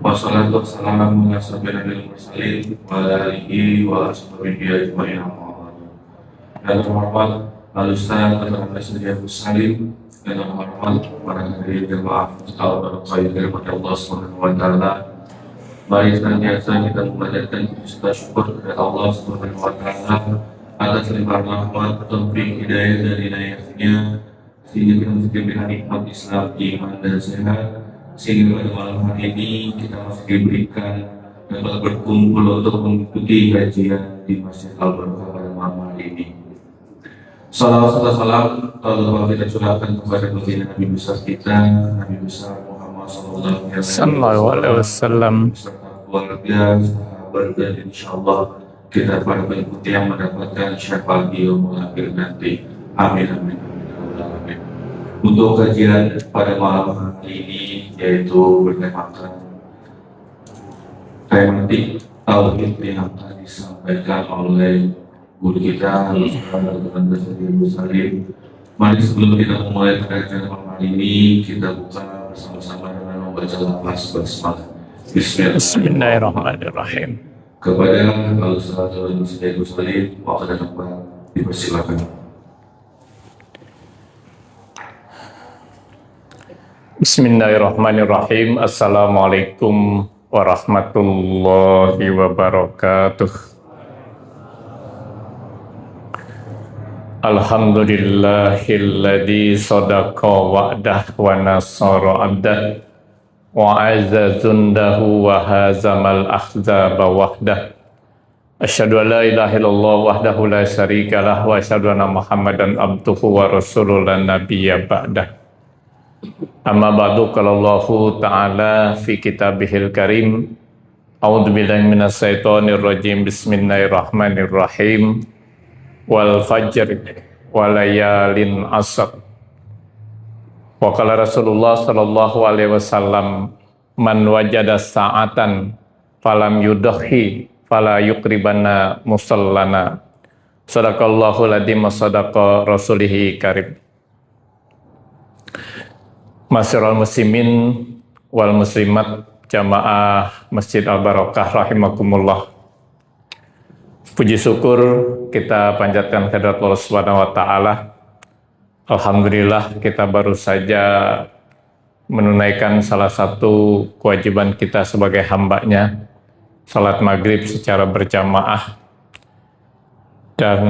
Wassalatu wassalamu ala sayyidil mursalin wa ala alihi wa ashabihi ajma'in. Dan terhormat Al-Ustaz Al-Sayyid Salim, dan terhormat para hadirin jemaah Al-Qur'an dari Allah Subhanahu wa taala. Mari senantiasa kita memanjatkan puji syukur kepada Allah Subhanahu wa taala atas limpahan rahmat, taufik, hidayah dan inayahnya, sehingga kita masih diberikan nikmat Islam, iman dan sehat, sehingga pada malam hari ini kita masih diberikan dapat berkumpul untuk mengikuti kajian di Masjid Al-Barokah pada malam hari ini. Salawat serta salam telah kita curahkan kepada baginda Nabi besar kita, Nabi besar Muhammad sallallahu alaihi wasallam, beserta keluarga, sahabat, dan insyaallah kita para pengikuti yang mendapatkan syafaat di yaumul akhir nanti. Amin amin. Amin. Untuk kajian pada malam hari ini yaitu bertemakan tematik tauhid yang akan disampaikan oleh guru kita Al-Ustaz Salim. Mari sebelum kita memulai kajian malam hari ini, kita buka bersama-sama dengan membaca lafaz basmalah. Bismillahirrahmanirrahim. Kepada Al-Ustaz Salim, waktu dan tempat dipersilakan. Bismillahirrahmanirrahim. Assalamualaikum warahmatullahi wabarakatuh. Alhamdulillahilladzi sadaqa wa'dah wa nasara abdah wa azza jundahu wa hazamal ahzaba wahdah. Asyhadu an la ilaha illallah wahdahu la syarika lah wa asyhadu anna Muhammadan abduhu wa rasuluhu la nabiyya ba'dah. Amma ba'du, qala Allahu ta'ala fi kitabihil karim. A'udzu billahi minasy syaithanir rajim. Bismillahirrahmanirrahim. Wal fajr walayalin asr. Wa qala Rasulullah sallallahu alaihi wasallam, man wajada sa'atan falam yudhi fala yuqribanna musallana. Sadaqallahu ladzi sadaqa rasulihi karim. Masyiral muslimin wal muslimat jamaah Masjid Al-Barokah rahimakumullah. Puji syukur kita panjatkan kehadirat Allah Subhanahu wa taala. Alhamdulillah kita baru saja menunaikan salah satu kewajiban kita sebagai hamba-Nya, salat maghrib secara berjamaah. Dan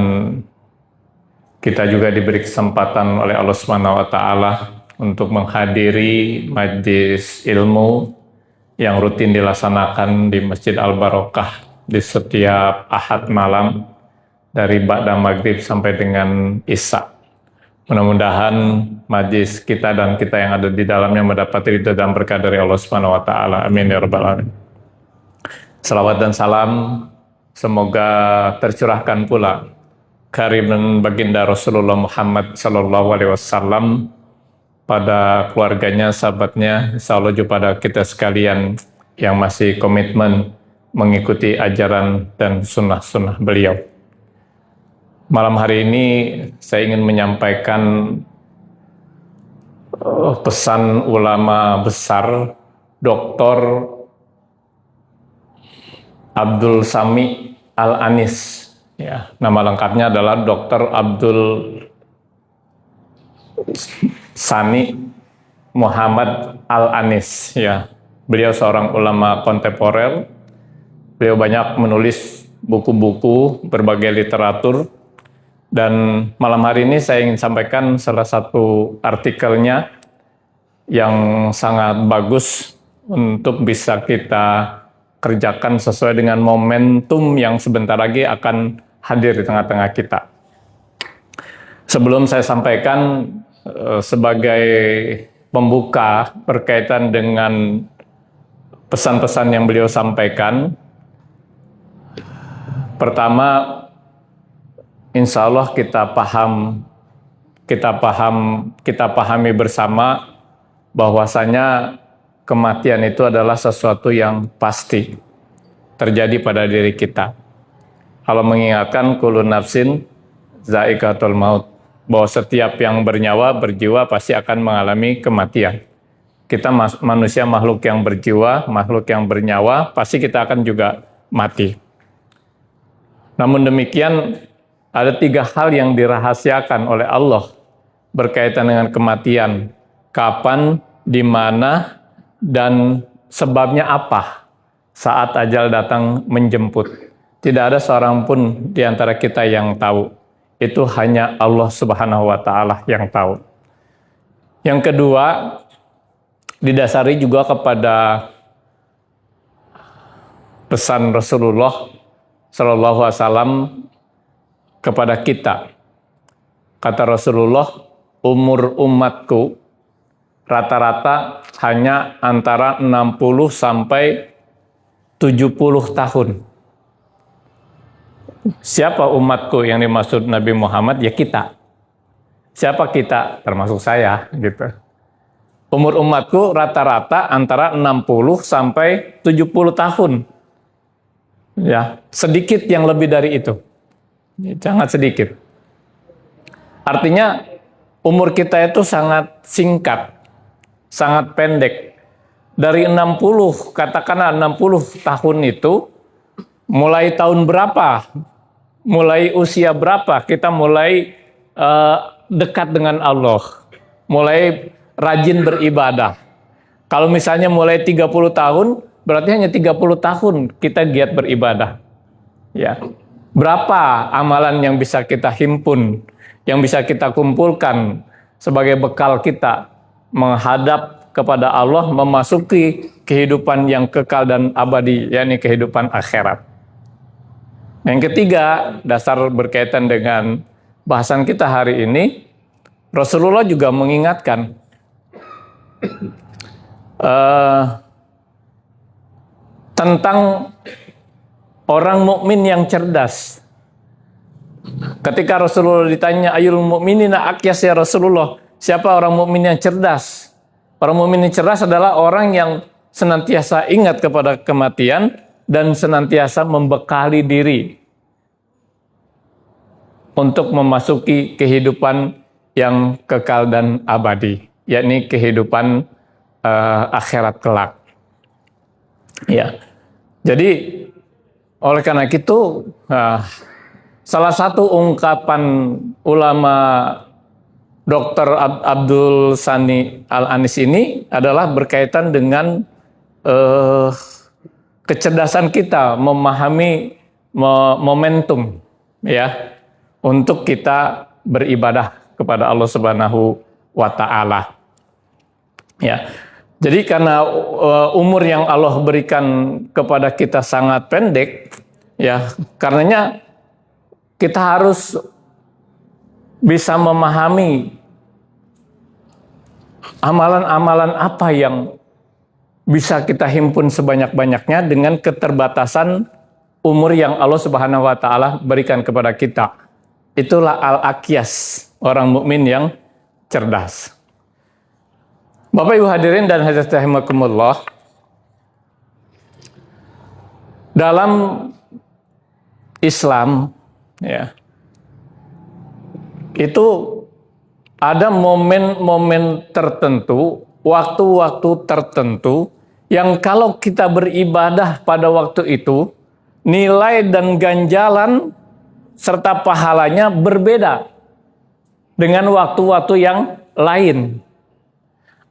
kita juga diberi kesempatan oleh Allah Subhanahu wa taala untuk menghadiri majlis ilmu yang rutin dilaksanakan di Masjid Al-Barokah di setiap Ahad malam dari ba'da maghrib sampai dengan Isya. Mudah-mudahan majlis kita dan kita yang ada di dalamnya mendapat ridho dan berkah dari Allah Subhanahu wa taala. Amin ya rabbal alamin. Salawat dan salam semoga tercurahkan pula kehadiran baginda Rasulullah Muhammad sallallahu alaihi wasallam pada keluarganya, sahabatnya, insyaallah juga pada kita sekalian yang masih komitmen mengikuti ajaran dan sunnah-sunnah beliau. Malam hari ini saya ingin menyampaikan pesan ulama besar Dr. Abdul Sami Al-Anis. Ya, nama lengkapnya adalah Dr. Abdul Sani Muhammad Al-Anis. Ya, beliau seorang ulama kontemporer. Beliau banyak menulis buku-buku, berbagai literatur, dan malam hari ini saya ingin sampaikan salah satu artikelnya yang sangat bagus untuk bisa kita kerjakan sesuai dengan momentum yang sebentar lagi akan hadir di tengah-tengah kita. Sebelum saya sampaikan sebagai pembuka berkaitan dengan pesan-pesan yang beliau sampaikan, pertama, insya Allah kita pahami bersama bahwasanya kematian itu adalah sesuatu yang pasti terjadi pada diri kita. Allah mengingatkan kullu nafsin za'iqatul maut, bahwa setiap yang bernyawa, berjiwa pasti akan mengalami kematian. Kita manusia makhluk yang berjiwa, makhluk yang bernyawa, pasti kita akan juga mati. Namun demikian, ada 3 hal yang dirahasiakan oleh Allah berkaitan dengan kematian. Kapan, di mana, dan sebabnya apa saat ajal datang menjemput. Tidak ada seorang pun di antara kita yang tahu. Itu hanya Allah Subhanahu wa Ta'ala yang tahu. Yang kedua, didasari juga kepada pesan Rasulullah Shallallahu Alaihi Wasallam kepada kita. Kata Rasulullah, umur umatku rata-rata hanya antara 60 sampai 70 tahun. Siapa umatku yang dimaksud Nabi Muhammad? Ya kita. Siapa kita? Termasuk saya, gitu. Umur umatku rata-rata antara 60 sampai 70 tahun. Ya, sedikit yang lebih dari itu. Sangat sedikit. Artinya umur kita itu sangat singkat, sangat pendek. Dari 60, katakanlah 60 tahun itu, mulai tahun berapa? Mulai usia berapa kita mulai dekat dengan Allah? Mulai rajin beribadah. Kalau misalnya mulai 30 tahun, berarti hanya 30 tahun kita giat beribadah. Ya. Berapa amalan yang bisa kita himpun, yang bisa kita kumpulkan sebagai bekal kita menghadap kepada Allah, memasuki kehidupan yang kekal dan abadi, yakni kehidupan akhirat. Yang ketiga, dasar berkaitan dengan bahasan kita hari ini, Rasulullah juga mengingatkan tentang orang mukmin yang cerdas. Ketika Rasulullah ditanya, ayul mukminina aqyas ya Rasulullah, siapa orang mukmin yang cerdas? Orang mukmin yang cerdas adalah orang yang senantiasa ingat kepada kematian dan senantiasa membekali diri untuk memasuki kehidupan yang kekal dan abadi, yakni kehidupan akhirat kelak. Ya, jadi oleh karena itu salah satu ungkapan ulama Dr. Abdul Sani Al-Anis ini adalah berkaitan dengan kecerdasan kita memahami momentum, ya, untuk kita beribadah kepada Allah Subhanahu wa Ta'ala. Ya. Jadi karena umur yang Allah berikan kepada kita sangat pendek, ya, karenanya kita harus bisa memahami amalan-amalan apa yang bisa kita himpun sebanyak-banyaknya dengan keterbatasan umur yang Allah Subhanahu wa Ta'ala berikan kepada kita. Itulah al-aqyas, orang mukmin yang cerdas. Bapak Ibu hadirin dan hadirat rahimakumullah, dalam Islam, ya, itu ada momen-momen tertentu, waktu-waktu tertentu yang kalau kita beribadah pada waktu itu, nilai dan ganjalan serta pahalanya berbeda dengan waktu-waktu yang lain.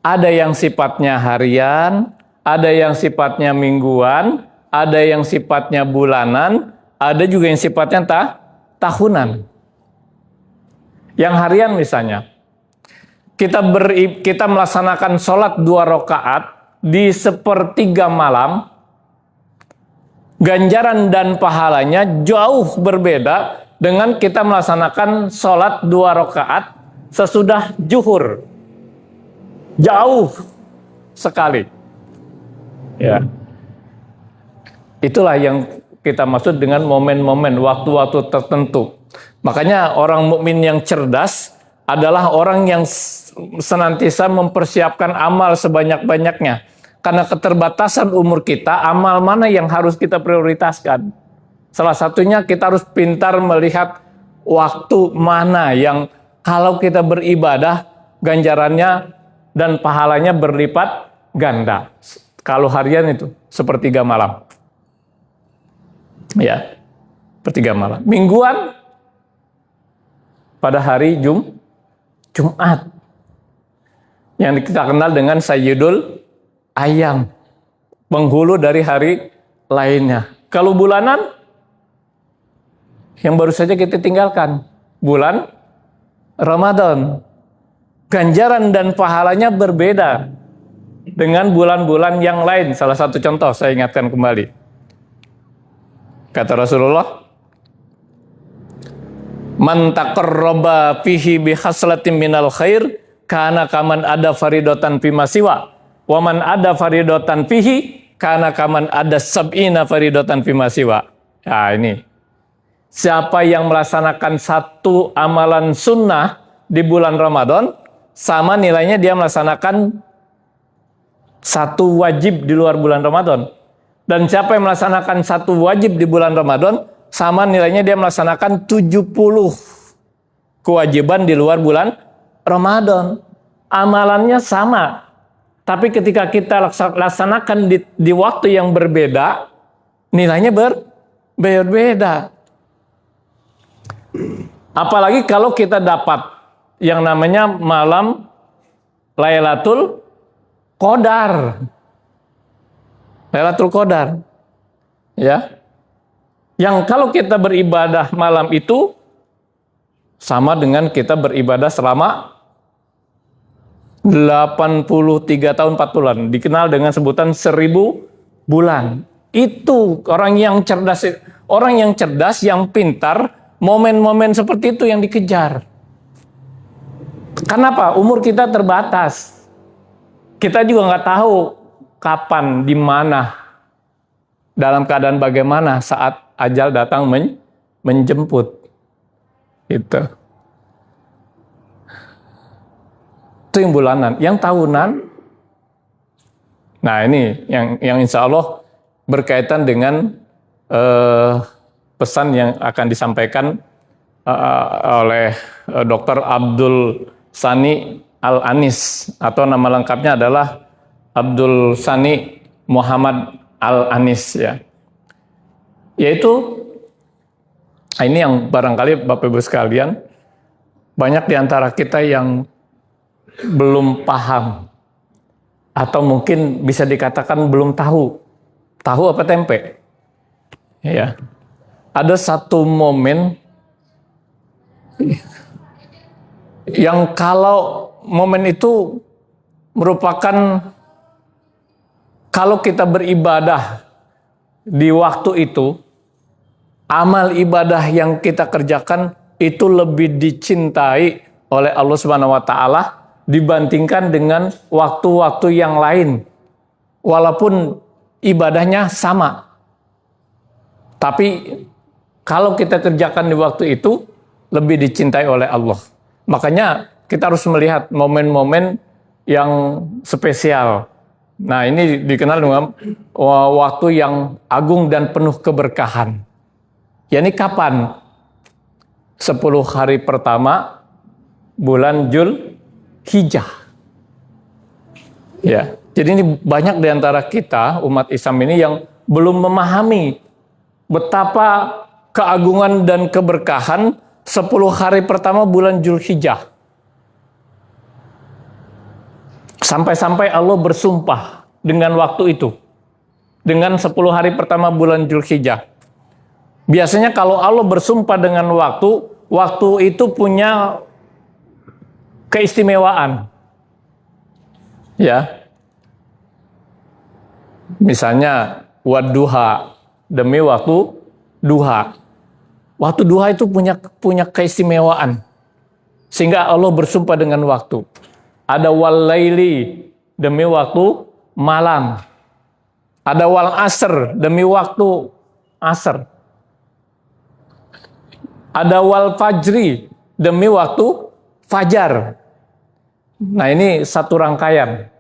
Ada yang sifatnya harian, ada yang sifatnya mingguan, ada yang sifatnya bulanan, ada juga yang sifatnya tahunan. Yang harian misalnya, kita melaksanakan sholat 2 rakaat di 1/3 malam, ganjaran dan pahalanya jauh berbeda dengan kita melaksanakan sholat 2 rakaat sesudah zuhur. Jauh sekali. Ya. Itulah yang kita maksud dengan momen-momen, waktu-waktu tertentu. Makanya orang mukmin yang cerdas adalah orang yang senantiasa mempersiapkan amal sebanyak-banyaknya. Karena keterbatasan umur kita, amal mana yang harus kita prioritaskan? Salah satunya kita harus pintar melihat waktu mana yang kalau kita beribadah ganjarannya dan pahalanya berlipat ganda. Kalau harian itu sepertiga malam. Ya, sepertiga malam. Mingguan pada hari Jumat. Yang kita kenal dengan Sayyidul Ayyam. Penghulu dari hari lainnya. Kalau bulanan, yang baru saja kita tinggalkan, bulan Ramadan. Ganjaran dan pahalanya berbeda dengan bulan-bulan yang lain. Salah satu contoh saya ingatkan kembali. Kata Rasulullah, "Man taqarraba fihi bi khaslatin minal khair kana kaman ada faridatan fi masiwa wa man ada faridatan fihi kana kaman ada sab'ina faridatan fi masiwa." Nah, ini. Siapa yang melaksanakan satu amalan sunnah di bulan Ramadan, sama nilainya dia melaksanakan satu wajib di luar bulan Ramadan. Dan siapa yang melaksanakan satu wajib di bulan Ramadan, sama nilainya dia melaksanakan 70 kewajiban di luar bulan Ramadan. Amalannya sama. Tapi ketika kita laksanakan di waktu yang berbeda, nilainya berbeda. Apalagi kalau kita dapat yang namanya malam Lailatul Qadar. Lailatul Qadar. Ya. Yang kalau kita beribadah malam itu sama dengan kita beribadah selama 83 tahun 4 bulan. Dikenal dengan sebutan 1000 bulan. Itu orang yang cerdas, yang pintar, momen-momen seperti itu yang dikejar. Kenapa? Umur kita terbatas. Kita juga nggak tahu kapan, di mana, dalam keadaan bagaimana saat ajal datang menjemput. Itu yang bulanan. Yang tahunan, nah ini yang insya Allah berkaitan dengan pesan yang akan disampaikan oleh Dr. Abdul Sani Al-Anis, atau nama lengkapnya adalah Abdul Sani Muhammad Al-Anis, ya. Yaitu, ini yang barangkali Bapak Ibu sekalian, banyak di antara kita yang belum paham, atau mungkin bisa dikatakan belum tahu. Tahu apa tempe? Ya. Ada satu momen yang kalau momen itu merupakan, kalau kita beribadah di waktu itu, amal ibadah yang kita kerjakan itu lebih dicintai oleh Allah Subhanahu wa taala dibandingkan dengan waktu-waktu yang lain. Walaupun ibadahnya sama. Tapi kalau kita kerjakan di waktu itu lebih dicintai oleh Allah. Makanya kita harus melihat momen-momen yang spesial. Nah, ini dikenal dengan waktu yang agung dan penuh keberkahan. Yani kapan? 10 hari pertama bulan Dzulhijjah. Ya, jadi ini banyak di antara kita umat Islam ini yang belum memahami betapa keagungan dan keberkahan 10 hari pertama bulan Dzulhijjah. Sampai-sampai Allah bersumpah dengan waktu itu. Dengan 10 hari pertama bulan Dzulhijjah. Biasanya kalau Allah bersumpah dengan waktu itu punya keistimewaan. Ya. Misalnya wadduha, demi waktu duha. Waktu duha itu punya keistimewaan. Sehingga Allah bersumpah dengan waktu. Ada wal laili, demi waktu malam. Ada wal asr, demi waktu asr. Ada wal fajri, demi waktu fajar. Nah, ini satu rangkaian.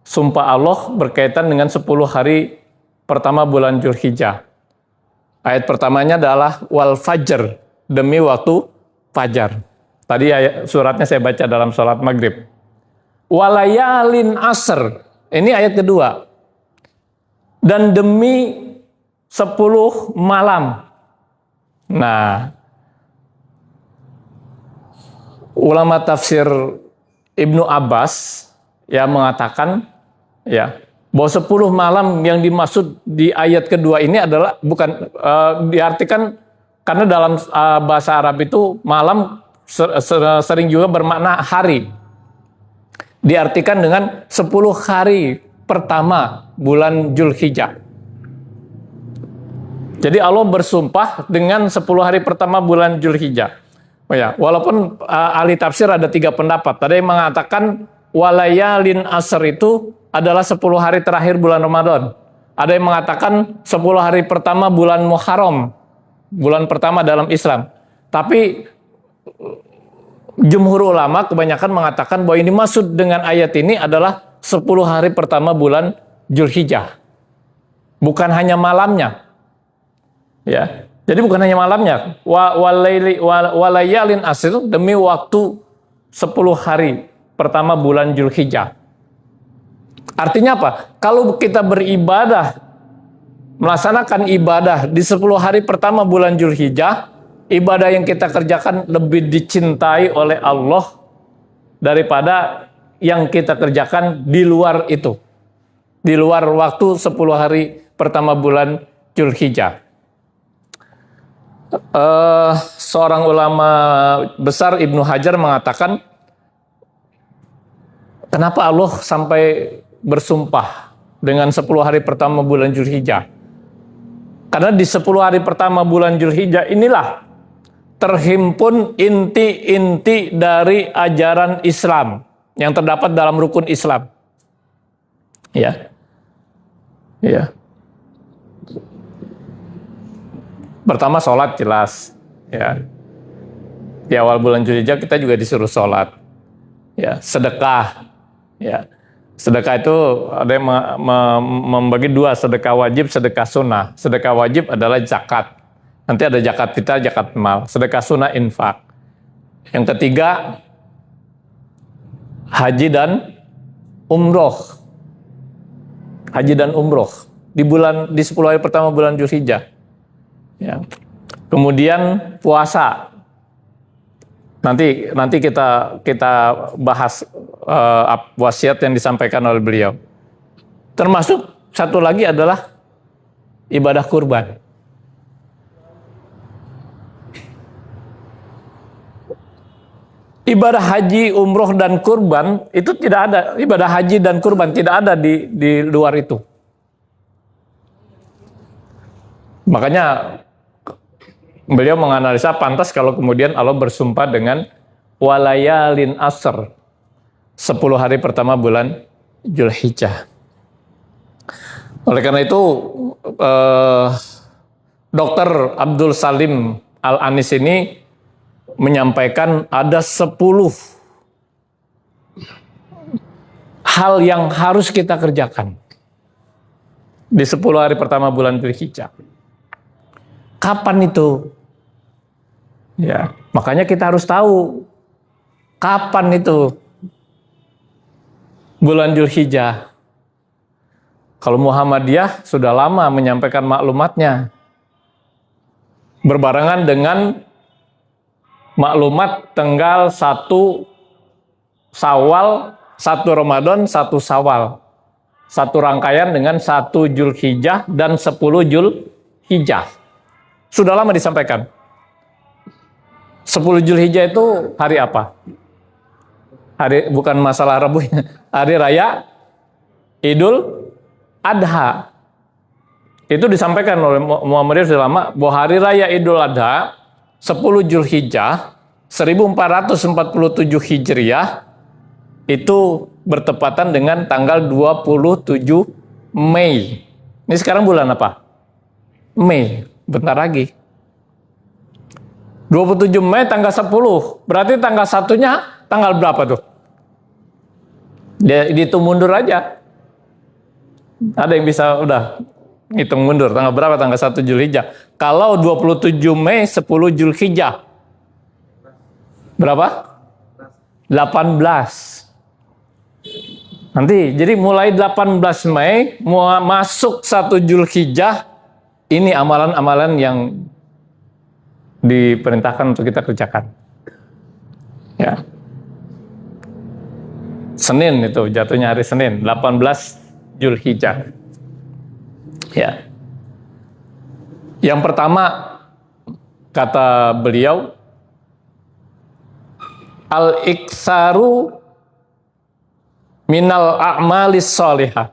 Sumpah Allah berkaitan dengan 10 hari pertama bulan Dzulhijjah. Ayat pertamanya adalah wal fajr, demi waktu fajar. Tadi suratnya saya baca dalam sholat maghrib. walayalin asr. Ini ayat kedua. Dan demi 10 malam. Nah, ulama tafsir Ibnu Abbas ya mengatakan ya bahwa 10 malam yang dimaksud di ayat kedua ini adalah bukan diartikan karena dalam bahasa Arab itu malam sering juga bermakna hari. Diartikan dengan 10 hari pertama bulan Zulhijjah. Jadi Allah bersumpah dengan 10 hari pertama bulan Zulhijjah. Oh ya, walaupun ahli tafsir ada 3 pendapat. Ada yang mengatakan walayalin asr itu adalah 10 hari terakhir bulan Ramadan. Ada yang mengatakan 10 hari pertama bulan Muharram, bulan pertama dalam Islam. Tapi jumhur ulama kebanyakan mengatakan bahwa ini maksud dengan ayat ini adalah 10 hari pertama bulan Zulhijjah. Bukan hanya malamnya. Ya. Jadi bukan hanya malamnya. Walayalin asr demi waktu 10 hari pertama bulan Zulhijjah. Artinya apa? Kalau kita beribadah, melaksanakan ibadah di 10 hari pertama bulan Zulhijjah, ibadah yang kita kerjakan lebih dicintai oleh Allah daripada yang kita kerjakan di luar itu. Di luar waktu 10 hari pertama bulan Zulhijjah. Seorang ulama besar Ibnu Hajar mengatakan, kenapa Allah sampai bersumpah dengan 10 hari pertama bulan Zulhijjah? Karena di 10 hari pertama bulan Zulhijjah inilah terhimpun inti-inti dari ajaran Islam yang terdapat dalam rukun Islam. Ya. Ya. Pertama sholat jelas. Ya. Di awal bulan Zulhijjah kita juga disuruh sholat. Ya, sedekah. Ya. Sedekah itu ada yang membagi 2, sedekah wajib, sedekah sunnah. Sedekah wajib adalah zakat. Nanti ada zakat fitrah, zakat mal. Sedekah sunnah infak. Yang ketiga, haji dan umroh. Haji dan umroh di 10 hari pertama bulan Zulhijjah. Ya. Kemudian puasa. Nanti kita bahas wasiat yang disampaikan oleh beliau. Termasuk satu lagi adalah ibadah kurban. Ibadah haji, umroh dan kurban itu tidak ada. Ibadah haji dan kurban tidak ada di luar itu. Makanya beliau menganalisa pantas kalau kemudian Allah bersumpah dengan walayalin asr, 10 hari pertama bulan Zulhijjah. Oleh karena itu Dr. Abdul Salim Al-Anis ini menyampaikan ada 10 hal yang harus kita kerjakan di 10 hari pertama bulan Zulhijjah. Kapan itu? Ya, makanya kita harus tahu kapan itu bulan Zulhijjah. Kalau Muhammadiyah sudah lama menyampaikan maklumatnya. Berbarengan dengan maklumat tanggal 1 Syawal, 1 Ramadan, 1 Syawal. Satu rangkaian dengan 1 Zulhijjah dan 10 Zulhijjah. Sudah lama disampaikan. 10 Zulhijjah itu hari apa? Bukan masalah Rabu, hari raya Idul Adha. Itu disampaikan oleh Muhammadiyah sudah lama bahwa hari raya Idul Adha 10 Zulhijjah 1447 Hijriah itu bertepatan dengan tanggal 27 Mei. Ini sekarang bulan apa? Mei, bentar lagi. 27 Mei tanggal 10. Berarti tanggal 1-nya tanggal berapa tuh? Dihitung mundur aja. Ada yang bisa udah ngitung mundur tanggal berapa, tanggal 1 Zulhijjah. Kalau 27 Mei 10 Zulhijjah. Berapa? 18. Nanti, jadi mulai 18 Mei, masuk 1 Zulhijjah, ini amalan-amalan yang diperintahkan untuk kita kerjakan. Ya. Senin itu, jatuhnya hari Senin, 18 Zulhijjah. Ya. Yang pertama, kata beliau, al-iksaru minal a'malis sholihah.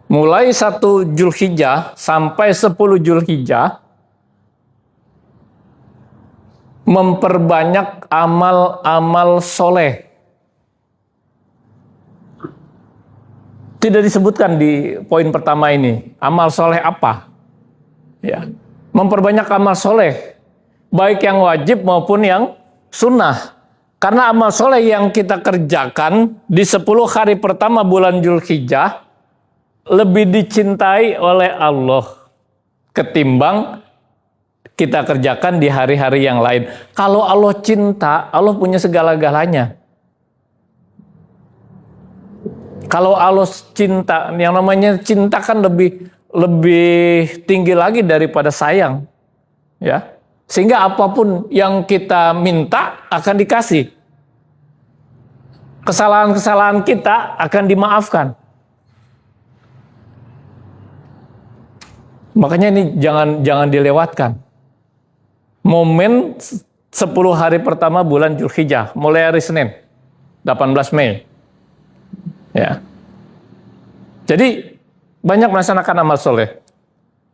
Mulai 1 Zulhijjah sampai 10 Zulhijjah, memperbanyak amal-amal soleh. Tidak disebutkan di poin pertama ini, amal soleh apa? Ya, memperbanyak amal soleh, baik yang wajib maupun yang sunnah. Karena amal soleh yang kita kerjakan di 10 hari pertama bulan Zulhijjah lebih dicintai oleh Allah ketimbang kita kerjakan di hari-hari yang lain. Kalau Allah cinta, Allah punya segala-galanya. Kalau Allah cinta, yang namanya cinta kan lebih tinggi lagi daripada sayang. Ya. Sehingga apapun yang kita minta akan dikasih. Kesalahan-kesalahan kita akan dimaafkan. Makanya ini jangan dilewatkan. Momen 10 hari pertama bulan Zulhijjah, mulai hari Senin, 18 Mei. Ya. Jadi banyak melaksanakan amal soleh.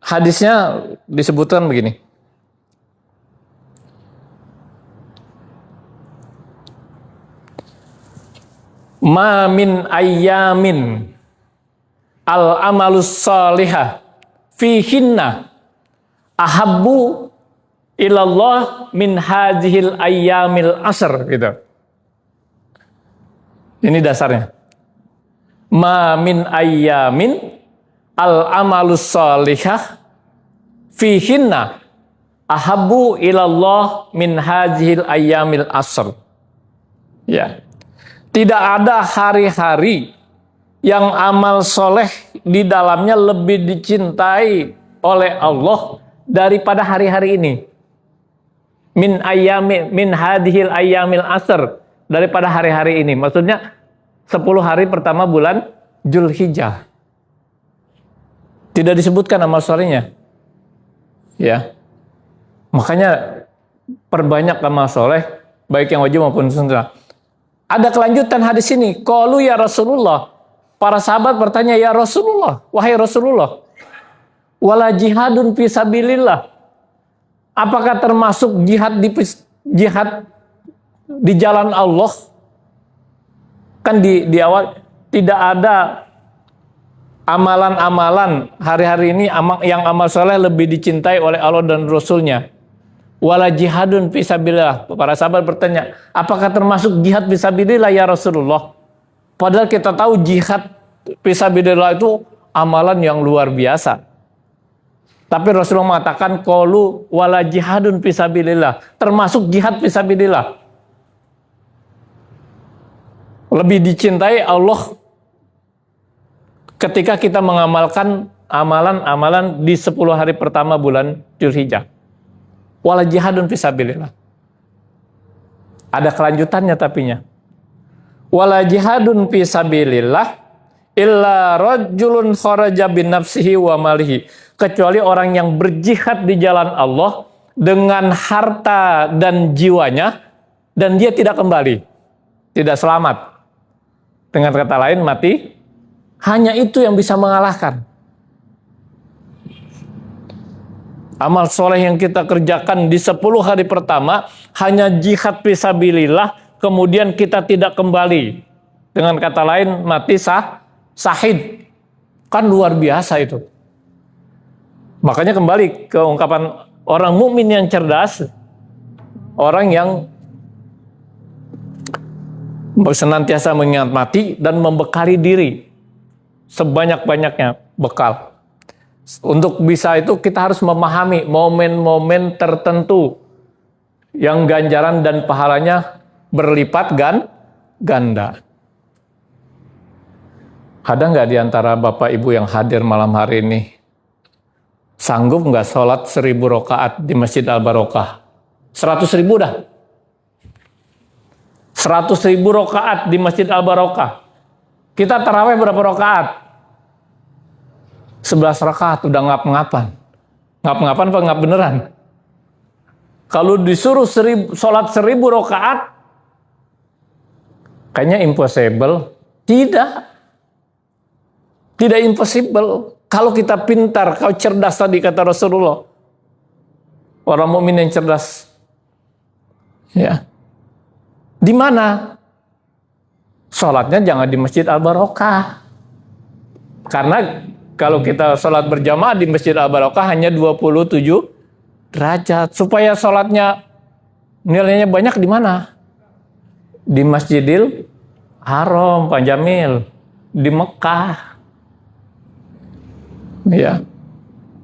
Hadisnya disebutkan begini. Ma min ayyamin al-amalus salihah fihinna ahabbu ilallah min hadhil ayyamil asr, gitu. Ini dasarnya. Ma min ayyamin al-amalus salihah fihinna ahabbu ilallah min hadhil ayyamil asr. Ya. Tidak ada hari-hari yang amal soleh di dalamnya lebih dicintai oleh Allah daripada hari-hari ini. Min hadhil ayyamil asr, daripada hari-hari ini. Maksudnya 10 hari pertama bulan Zulhijjah. Tidak disebutkan amal solehnya. Ya. Makanya perbanyak amal soleh, baik yang wajib maupun sunnah. Ada kelanjutan hadis ini. Qalu ya Rasulullah. Para sahabat bertanya, ya Rasulullah, wahai Rasulullah, wala jihadun fi sabilillah. Apakah termasuk jihad di jalan Allah? Kan di awal tidak ada amalan-amalan hari-hari ini yang amal soleh lebih dicintai oleh Allah dan Rasulnya. Wala jihadun fisabilillah. Para sahabat bertanya, apakah termasuk jihad fisabilillah ya Rasulullah? Padahal kita tahu jihad fisabilillah itu amalan yang luar biasa. Tapi Rasulullah mengatakan qalu wala jihadun fisabilillah, termasuk jihad fisabilillah. Lebih dicintai Allah ketika kita mengamalkan amalan-amalan di 10 hari pertama bulan Zulhijjah. Wala jihadun fisabilillah. Ada kelanjutannya tapinya. Wala jihadun fisabilillah illa rajulun kharaja bin nafsihi wa malihi. Kecuali orang yang berjihad di jalan Allah dengan harta dan jiwanya dan dia tidak kembali, tidak selamat. Dengan kata lain mati. Hanya itu yang bisa mengalahkan. Amal soleh yang kita kerjakan di 10 hari pertama hanya jihad fisabilillah, kemudian kita tidak kembali. Dengan kata lain mati sahid. Kan luar biasa itu. Makanya kembali ke ungkapan orang mukmin yang cerdas, orang yang senantiasa mengingat mati dan membekali diri sebanyak-banyaknya bekal. Untuk bisa itu kita harus memahami momen-momen tertentu yang ganjaran dan pahalanya berlipat ganda. Ada nggak di antara Bapak Ibu yang hadir malam hari ini sanggup nggak sholat 1000 rakaat di Masjid Al-Barokah? 100.000 dah. 100.000 rakaat di Masjid Al-Barokah. Kita taraweh berapa rakaat? 11 rakaat, udah ngap-ngapan. Ngap-ngapan apa ngap beneran? Kalau disuruh sholat 1000 rakaat, kayaknya impossible. Tidak impossible. Kalau kita pintar, kalau cerdas tadi kata Rasulullah. Orang mukmin yang cerdas. Ya. Di mana? Sholatnya jangan di Masjid Al-Barokah. Karena kalau kita sholat berjamaah di Masjid Al-Barokah hanya 27 derajat. Supaya sholatnya nilainya banyak di mana? Di Masjidil Haram, Pak Jamil. Di Mekah. Ya.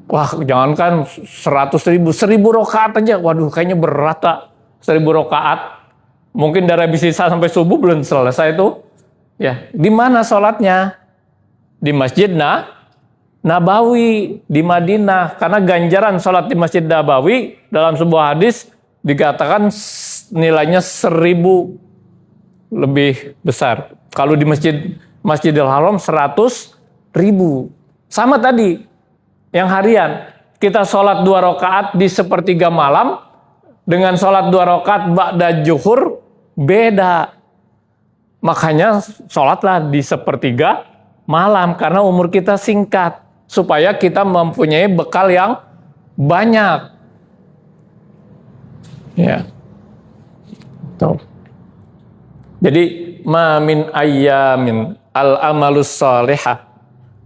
Wah, jangankan 100.000, 1000 rakaat aja. Waduh, kayaknya berat tak. 1000 rakaat. Mungkin dari habis isya sampai subuh belum selesai itu. Ya, di mana sholatnya? Di Masjid Nabawi di Madinah. Karena ganjaran sholat di Masjid Nabawi dalam sebuah hadis dikatakan nilainya 1000 lebih besar. Kalau di Masjidil Haram 100.000. Sama tadi, yang harian. Kita sholat 2 rakaat di sepertiga malam, dengan sholat 2 rakaat ba'da zuhur, beda. Makanya sholatlah di sepertiga malam, karena umur kita singkat. Supaya kita mempunyai bekal yang banyak. Ya. Tuh. Jadi, ma min ayyamin al-amalus salihah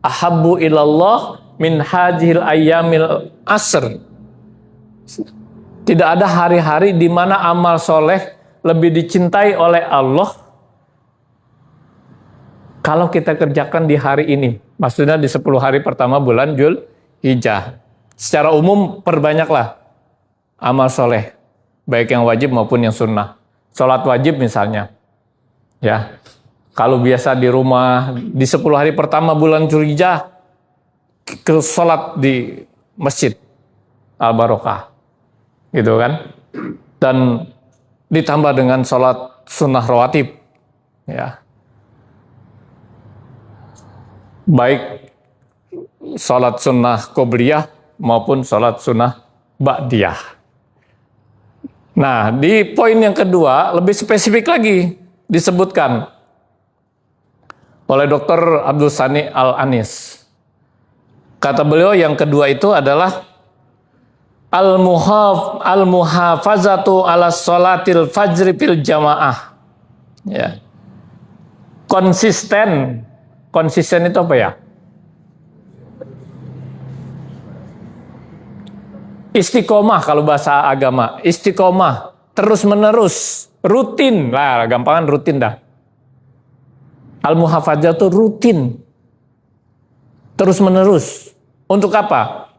ahabbu ilallah min hajil ayyamil asr. Tidak ada hari-hari di mana amal soleh lebih dicintai oleh Allah kalau kita kerjakan di hari ini. Maksudnya di 10 hari pertama bulan Dzulhijjah. Secara umum perbanyaklah amal soleh, baik yang wajib maupun yang sunnah. Sholat wajib misalnya, ya. Kalau biasa di rumah, di 10 hari pertama bulan Dzulhijjah, ke sholat di Masjid Al-Barokah. Gitu kan. Dan ditambah dengan sholat sunnah rawatib. Ya. Baik sholat sunnah qobliyah maupun sholat sunnah ba'diyah. Nah, di poin yang kedua, lebih spesifik lagi disebutkan oleh Dr. Abdul Sani Al-Anis. Kata beliau yang kedua itu adalah al-muhafazatu ala sholatil fajri fil jamaah. Ya. Konsisten itu apa ya? Istiqomah kalau bahasa agama. Istiqomah, terus menerus, rutin. Lah, gampangan rutin dah. Al-muhafazah itu rutin. Terus menerus. Untuk apa?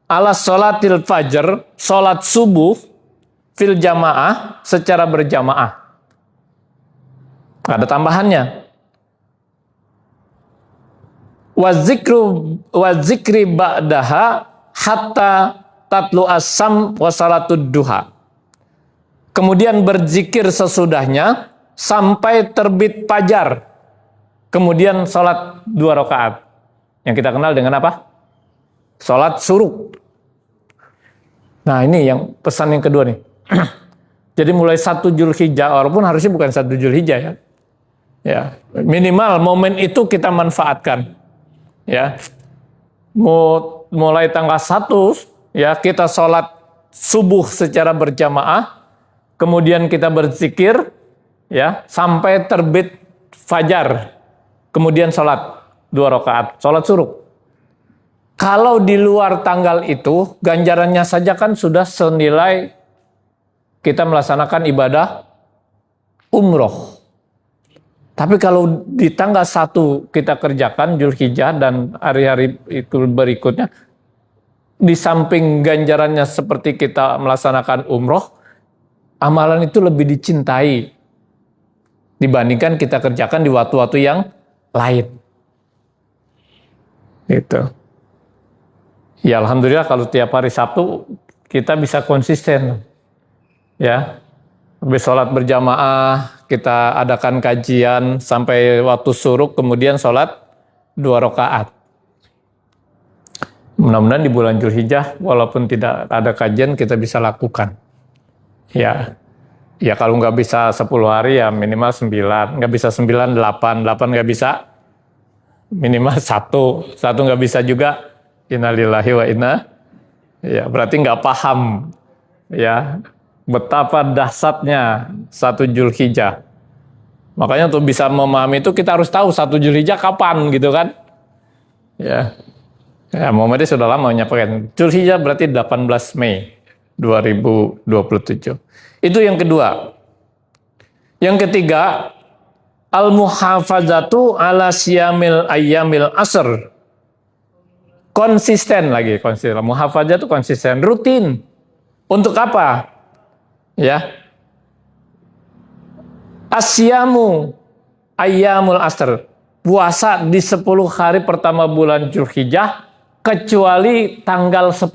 Ala sholatil fajr, sholat subuh, fil jamaah, secara berjamaah. Ada tambahannya. Wa zikri ba'daha hatta tatlu asam wa salatud duha. Kemudian berzikir sesudahnya sampai terbit fajar. Kemudian sholat 2 rakaat. Yang kita kenal dengan apa? Sholat suruk. Nah, ini yang pesan yang kedua nih. Jadi mulai 1 Dzulhijjah, walaupun harusnya bukan 1 Dzulhijjah ya. Ya, minimal momen itu kita manfaatkan. Ya. Mulai tanggal 1 ya, kita sholat subuh secara berjamaah, kemudian kita berzikir ya sampai terbit fajar. Kemudian sholat 2 rakaat, sholat suruk. Kalau di luar tanggal itu, ganjarannya saja kan sudah senilai kita melaksanakan ibadah umroh. Tapi kalau di tanggal 1 kita kerjakan Dzulhijjah dan hari-hari itu berikutnya, di samping ganjarannya seperti kita melaksanakan umroh, amalan itu lebih dicintai dibandingkan kita kerjakan di waktu-waktu yang lain. Gitu. Ya alhamdulillah kalau tiap hari Sabtu kita bisa konsisten. Ya. Habis sholat berjamaah, kita adakan kajian sampai waktu suruk, kemudian sholat 2 rakaat. Mudah-mudahan di bulan Dzulhijjah, walaupun tidak ada kajian, kita bisa lakukan. Ya, ya kalau nggak bisa 10 hari ya minimal 9, nggak bisa 9, 8 nggak bisa, minimal 1 nggak bisa juga, innalillahi wa inna, ya berarti nggak paham, ya. Betapa dahsyatnya 1 Dzulhijjah. Makanya untuk bisa memahami itu kita harus tahu 1 Dzulhijjah kapan gitu kan. Ya. Ya, Muhammadiyah sudah lama menyampaikan. Dzulhijjah berarti 18 Mei 2027. Itu yang kedua. Yang ketiga, al-muhafazatu ala siyamil ayyamil asr. Konsisten lagi, konsisten. Muhafazah itu konsisten, rutin. Untuk apa? Ya, asyamu ayyamul asr, puasa di 10 hari pertama bulan Dzulhijjah kecuali tanggal 10,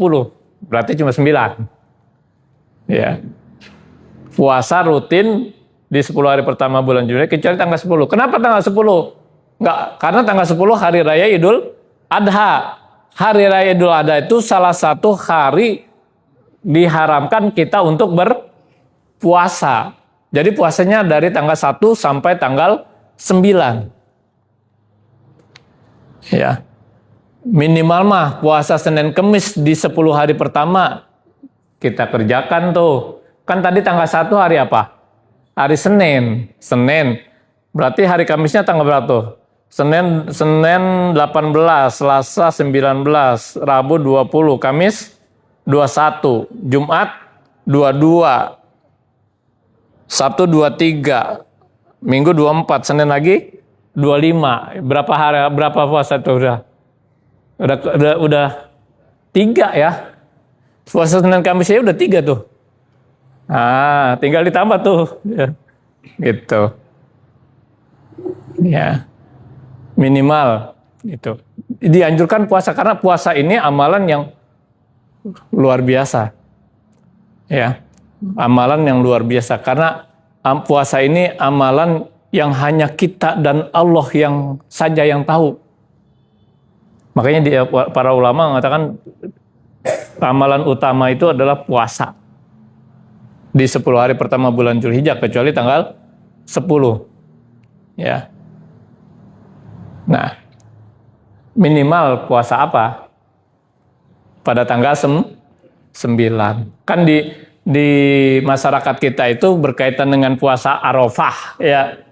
berarti cuma 9. Ya, puasa rutin di 10 hari pertama bulan Dzulhijjah kecuali tanggal 10. Kenapa tanggal 10? Enggak, karena tanggal 10 hari raya Idul Adha. Hari raya Idul Adha itu salah satu hari diharamkan kita untuk berpuasa. Jadi puasanya dari tanggal 1 sampai tanggal 9. Ya. Minimal mah puasa Senin Kemis di 10 hari pertama kita kerjakan tuh. Kan tadi tanggal 1 hari apa? Hari Senin. Berarti hari Kamisnya tanggal berapa tuh? Senin 18, Selasa 19, Rabu 20, Kamis 21, Jumat 22, Sabtu 23, Minggu 24, Senin lagi 25. Berapa puasa itu udah 3 ya. Puasa Senin Kamis ya udah 3 tuh. Ah, tinggal ditambah tuh ya. Gitu. Ya. Minimal itu. Dianjurkan puasa karena puasa ini amalan yang luar biasa. Ya. Amalan yang luar biasa karena puasa ini amalan yang hanya kita dan Allah yang saja yang tahu. Makanya para ulama mengatakan amalan utama itu adalah puasa di 10 hari pertama bulan Dzulhijjah kecuali tanggal 10. Ya. Nah, minimal puasa apa? Pada tanggal 9. Kan di masyarakat kita itu berkaitan dengan puasa Arafah, ya.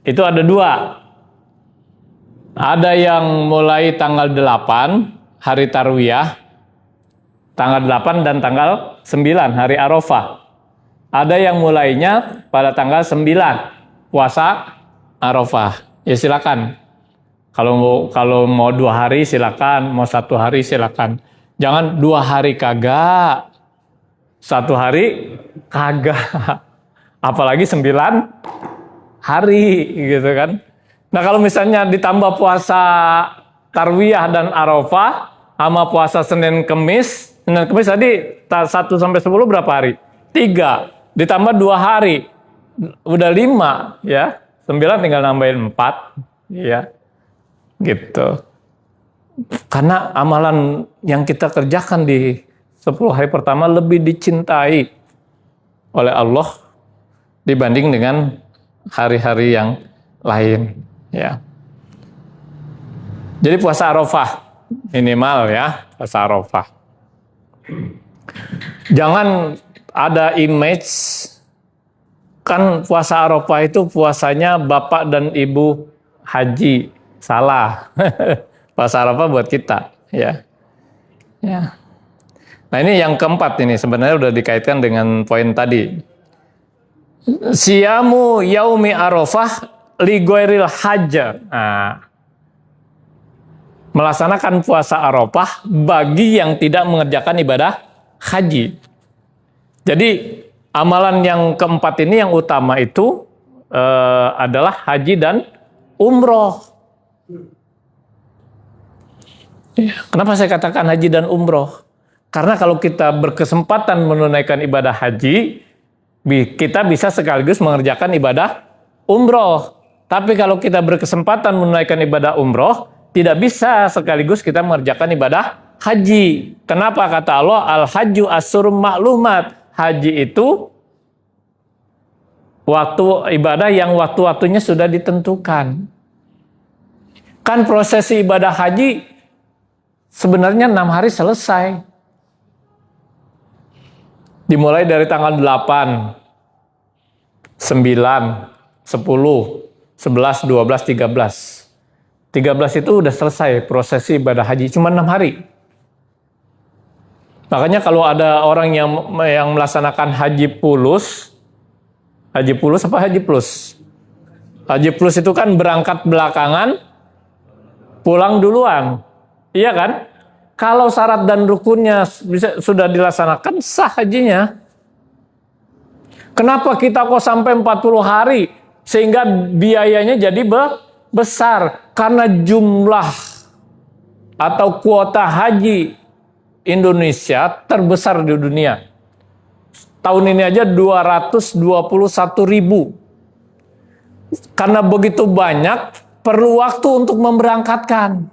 Itu ada 2. Ada yang mulai tanggal 8, hari Tarwiyah, tanggal 8 dan tanggal 9, hari Arafah. Ada yang mulainya pada tanggal 9, puasa Arafah. Ya silakan. Kalau mau 2 hari silakan, mau 1 hari silakan. Jangan 2 hari kagak, 1 hari kagak. Apalagi 9 hari gitu kan. Nah kalau misalnya ditambah puasa Tarwiyah dan Arafah sama puasa Senin Kemis tadi 1 sampai 10 berapa hari? 3. Ditambah 2 hari. Udah 5 ya. 9 tinggal nambahin 4 ya. Gitu. Karena amalan yang kita kerjakan di 10 hari pertama lebih dicintai oleh Allah dibanding dengan hari-hari yang lain, ya. Jadi puasa Arafah minimal ya, puasa Arafah. Jangan ada image kan puasa Arafah itu puasanya bapak dan ibu haji. Salah. Puasa Arafah buat kita, ya. Ya. Nah, ini yang keempat ini sebenarnya udah dikaitkan dengan poin tadi. Siyamu yaumi Arafah li ghairil hajj. Nah, melaksanakan puasa Arafah bagi yang tidak mengerjakan ibadah haji. Jadi, amalan yang keempat ini yang utama itu adalah haji dan umroh. Ya, kenapa saya katakan haji dan umroh? Karena kalau kita berkesempatan menunaikan ibadah haji, kita bisa sekaligus mengerjakan ibadah umroh. Tapi kalau kita berkesempatan menunaikan ibadah umroh, tidak bisa sekaligus kita mengerjakan ibadah haji. Kenapa kata Allah, al-hajju asyurum ma'lumat. Haji itu waktu ibadah yang waktu-waktunya sudah ditentukan. Kan prosesi ibadah haji sebenarnya 6 hari selesai. Dimulai dari tanggal 8, 9, 10, 11, 12, 13. 13 itu udah selesai prosesi ibadah haji, cuma 6 hari. Makanya kalau ada orang yang melaksanakan haji plus apa haji plus? Haji plus itu kan berangkat belakangan, pulang duluan. Iya kan? Kalau syarat dan rukunnya sudah dilaksanakan, sah hajinya. Kenapa kita kok sampai 40 hari? Sehingga biayanya jadi besar. Karena jumlah atau kuota haji Indonesia terbesar di dunia. Tahun ini aja 221.000. Karena begitu banyak, perlu waktu untuk memberangkatkan.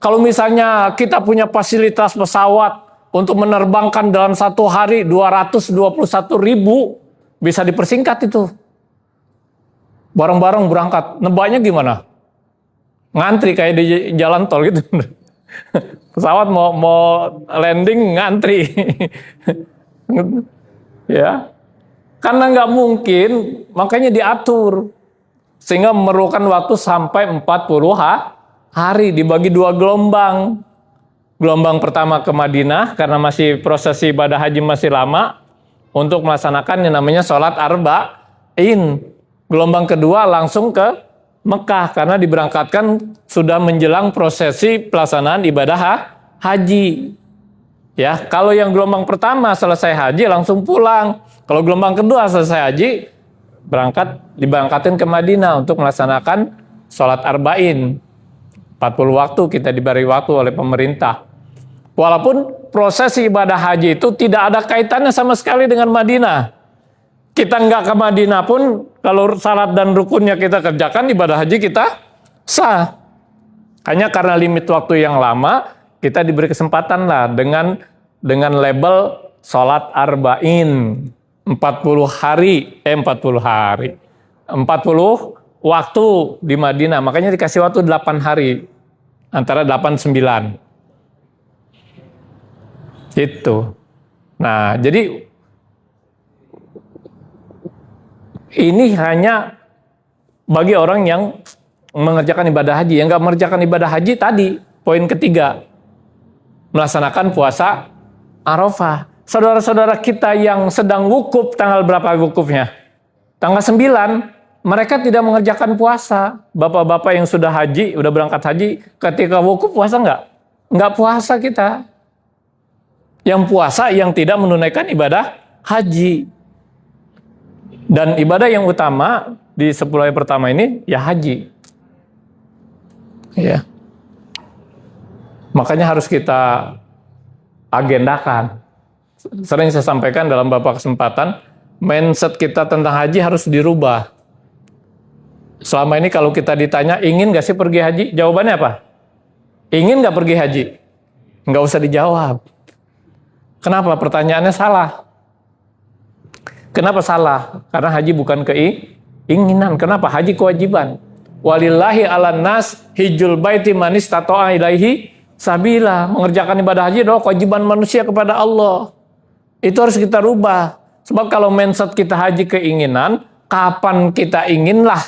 Kalau misalnya kita punya fasilitas pesawat untuk menerbangkan dalam 1 hari 221.000, bisa dipersingkat itu. Bareng-bareng berangkat. Nebaknya gimana? Ngantri kayak di jalan tol gitu. Pesawat mau landing ngantri. Ya. Karena nggak mungkin, makanya diatur. Sehingga memerlukan waktu sampai 40 hari dibagi 2 gelombang. Gelombang pertama ke Madinah karena masih prosesi ibadah haji masih lama untuk melaksanakan yang namanya sholat arba'in. Gelombang kedua langsung ke Mekah karena diberangkatkan sudah menjelang prosesi pelaksanaan ibadah haji. Ya, kalau yang gelombang pertama selesai haji langsung pulang. Kalau gelombang kedua selesai haji diberangkatkan ke Madinah untuk melaksanakan sholat arba'in. 40 waktu kita diberi waktu oleh pemerintah. Walaupun prosesi ibadah haji itu tidak ada kaitannya sama sekali dengan Madinah. Kita nggak ke Madinah pun, kalau syarat dan rukunnya kita kerjakan, ibadah haji kita sah. Hanya karena limit waktu yang lama, kita diberi kesempatan lah dengan label sholat arba'in. 40 waktu di Madinah, makanya dikasih waktu 8 hari antara 8-9 itu. Nah, jadi ini hanya bagi orang yang mengerjakan ibadah haji. Yang nggak mengerjakan ibadah haji tadi, poin ketiga, melaksanakan puasa Arafah. Saudara-saudara kita yang sedang wukuf, tanggal berapa wukufnya? Tanggal 9, mereka tidak mengerjakan puasa. Bapak-bapak yang sudah haji, udah berangkat haji, ketika wukuf puasa nggak? Nggak puasa kita. Yang puasa yang tidak menunaikan ibadah haji. Dan ibadah yang utama di 10 hari pertama ini, ya haji. Ya. Makanya harus kita agendakan. Sering saya sampaikan dalam beberapa kesempatan, mindset kita tentang haji harus dirubah. Selama ini kalau kita ditanya, ingin nggak sih pergi haji? Jawabannya apa? Ingin nggak pergi haji? Nggak usah dijawab. Kenapa? Pertanyaannya salah. Kenapa salah? Karena haji bukan keinginan. Kenapa? Haji kewajiban. Walillahi ala nas hijjul baiti man istata'a ilaihi sabila. Mengerjakan ibadah haji adalah kewajiban manusia kepada Allah. Itu harus kita rubah. Sebab kalau mindset kita haji keinginan, kapan kita inginlah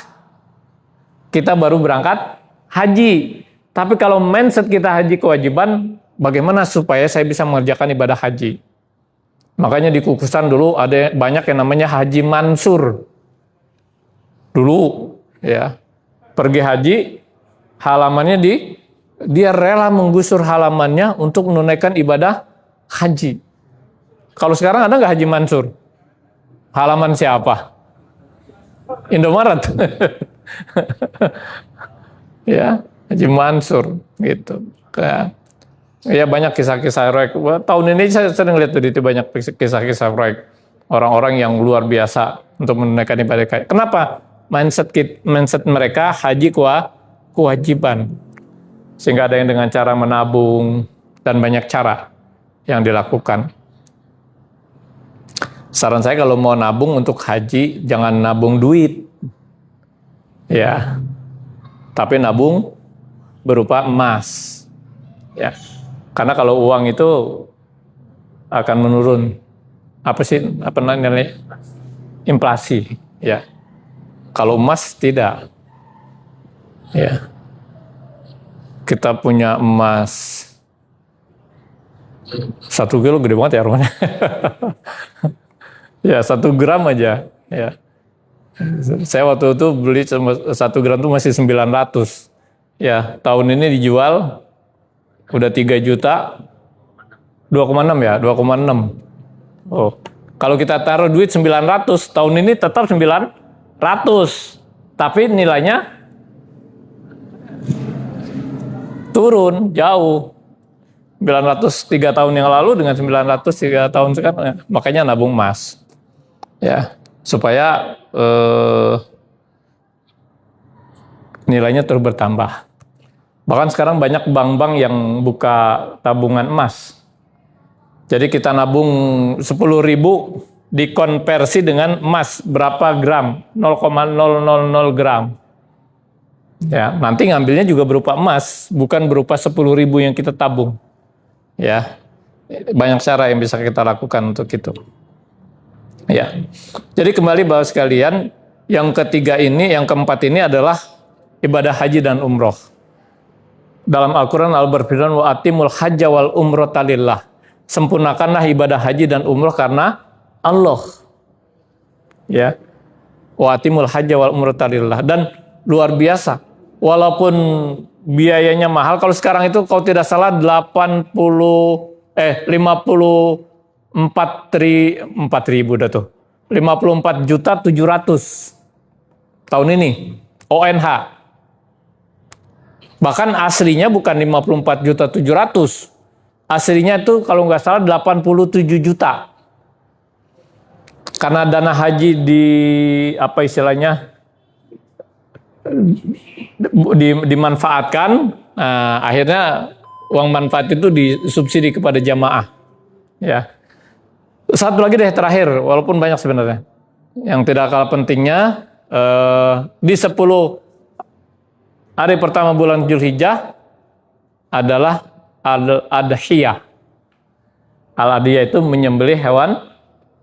kita baru berangkat haji. Tapi kalau mindset kita haji kewajiban, bagaimana supaya saya bisa mengerjakan ibadah haji? Makanya di Kukusan dulu ada banyak yang namanya haji mansur. Dulu ya, pergi haji, halamannya dia rela menggusur halamannya untuk menunaikan ibadah haji. Kalau sekarang ada nggak haji mansur? Halaman siapa? Indomaret. Ya, haji mansur gitu. Ya banyak kisah-kisah heroik. Tahun ini saya sering lihat di banyak kisah-kisah heroik. Orang-orang yang luar biasa untuk menunaikan ibadah haji. Kenapa? Mindset mereka haji kewajiban. Sehingga ada yang dengan cara menabung dan banyak cara yang dilakukan. Saran saya kalau mau nabung untuk haji, jangan nabung duit. Ya. Tapi nabung berupa emas. Ya. Karena kalau uang itu akan menurun. Apa namanya? Inflasi, ya. Kalau emas tidak. Ya. Kita punya emas 1 kilo gede banget ya rumahnya. Ya 1 gram aja. Ya. Saya waktu itu beli 1 gram itu masih 900. Ya, tahun ini dijual udah 3 juta, 2,6 ya, 2,6. Oh, kalau kita taruh duit 900, tahun ini tetap 900, tapi nilainya turun jauh. 903 tahun yang lalu dengan 903 tahun sekarang, makanya nabung emas, ya, supaya nilainya terus bertambah. Bahkan sekarang banyak bank-bank yang buka tabungan emas. Jadi kita nabung 10.000 dikonversi dengan emas berapa gram? 0,000 gram. Ya, nanti ngambilnya juga berupa emas, bukan berupa 10.000 yang kita tabung. Ya, banyak cara yang bisa kita lakukan untuk itu. Ya, jadi kembali bahwa sekalian, yang ketiga ini, yang keempat ini adalah ibadah haji dan umroh. Dalam Al-Quran Allah berfirman, wa atimul hajja wal umrata lillah. Sempurnakanlah ibadah haji dan umroh karena Allah. Ya, wa atimul hajja wal umrata lillah. Dan luar biasa, walaupun biayanya mahal. Kalau sekarang itu kalau tidak salah 54 ribu dah tuh. 54.700.000 tahun ini ONH. Bahkan aslinya bukan 54.700.000. Aslinya itu kalau nggak salah 87 juta. Karena dana haji dimanfaatkan, nah, akhirnya uang manfaat itu disubsidi kepada jamaah. Ya. Satu lagi deh terakhir, walaupun banyak sebenarnya. Yang tidak kalah pentingnya, di 10 hari pertama bulan Dzulhijjah adalah Al-Adhiyah. Al-Adhiyah itu menyembelih hewan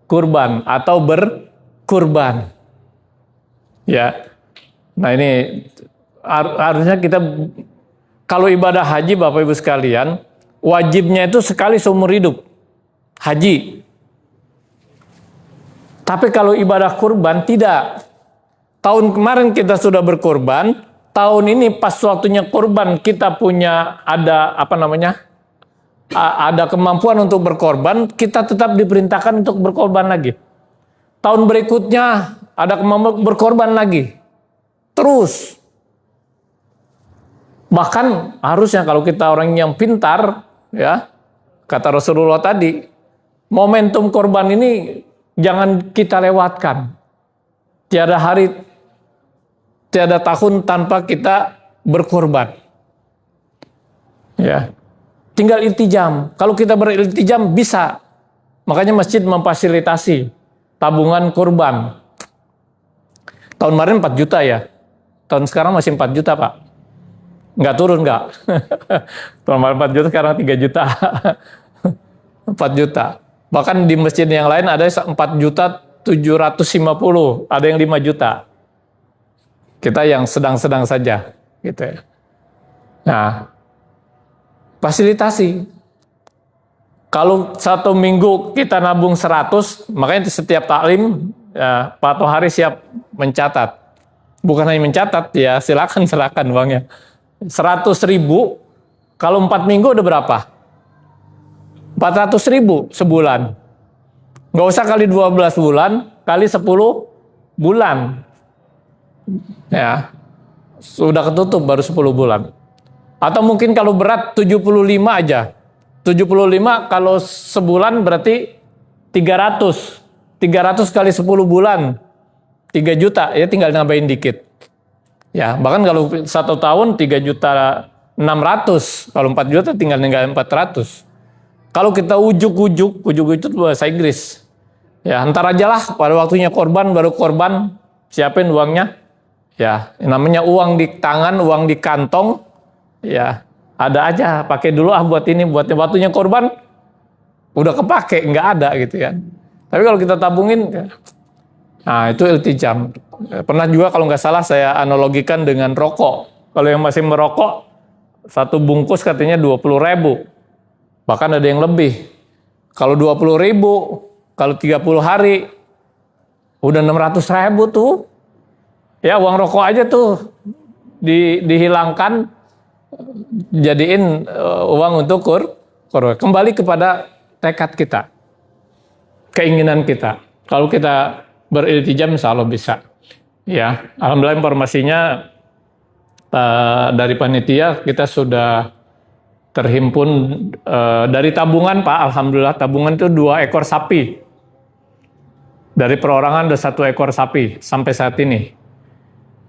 kurban atau berkurban. Ya. Nah ini harusnya kita, kalau ibadah haji Bapak Ibu sekalian, wajibnya itu sekali seumur hidup, haji. Tapi kalau ibadah kurban tidak. Tahun kemarin kita sudah berkurban, tahun ini pas waktunya kurban kita punya ada kemampuan untuk berkorban, kita tetap diperintahkan untuk berkorban lagi. Tahun berikutnya ada kemampuan berkorban lagi. Terus. Bahkan harusnya kalau kita orang yang pintar, ya, kata Rasulullah tadi, momentum korban ini jangan kita lewatkan. Tiada hari, tiada tahun tanpa kita berkorban. Ya. Tinggal iltijam. Kalau kita beriltijam bisa. Makanya masjid memfasilitasi tabungan kurban. Tahun kemarin 4 juta ya. Tahun sekarang masih 4 juta, Pak. Nggak turun, nggak. Tahun kemarin 4 juta, sekarang 3 juta. 4 juta. Bahkan di masjid yang lain ada 4.750.000, ada yang 5 juta. Kita yang sedang-sedang saja, gitu ya. Nah, fasilitasi. Kalau 1 minggu kita nabung 100, makanya setiap taklim, ya, Pak Tohari siap mencatat. Bukan hanya mencatat, ya silakan uangnya. 100.000, kalau 4 minggu udah berapa? 400.000 sebulan. Nggak usah kali 12 bulan, kali 10 bulan. Ya, sudah ketutup baru 10 bulan. Atau mungkin kalau berat 75 aja. 75 kalau sebulan berarti 300. 300 kali 10 bulan 3 juta, ya tinggal nambahin dikit. Ya, bahkan kalau 1 tahun 3.600.000, kalau 4 juta tinggal 400. Kalau kita ujuk-ujuk bahasa Inggris. Ya, antar aja lah pada waktunya korban, baru korban siapin uangnya. Ya, namanya uang di tangan, uang di kantong. Ya, ada aja, pakai dulu buat ini, buat waktunya korban udah kepake, nggak ada gitu kan. Tapi kalau kita tabungin, nah itu iltijam. Pernah juga kalau nggak salah saya analogikan dengan rokok. Kalau yang masih merokok, 1 bungkus katanya 20.000. Bahkan ada yang lebih. Kalau 20.000, kalau 30 hari, udah 600.000 tuh. Ya uang rokok aja tuh dihilangkan, jadiin uang untuk kembali kepada tekad kita, keinginan kita. Kalau kita beriltijam, insya Allah bisa. Ya, alhamdulillah informasinya dari panitia kita sudah terhimpun dari tabungan, Pak. Alhamdulillah tabungan itu 2 ekor sapi. Dari perorangan ada 1 ekor sapi sampai saat ini.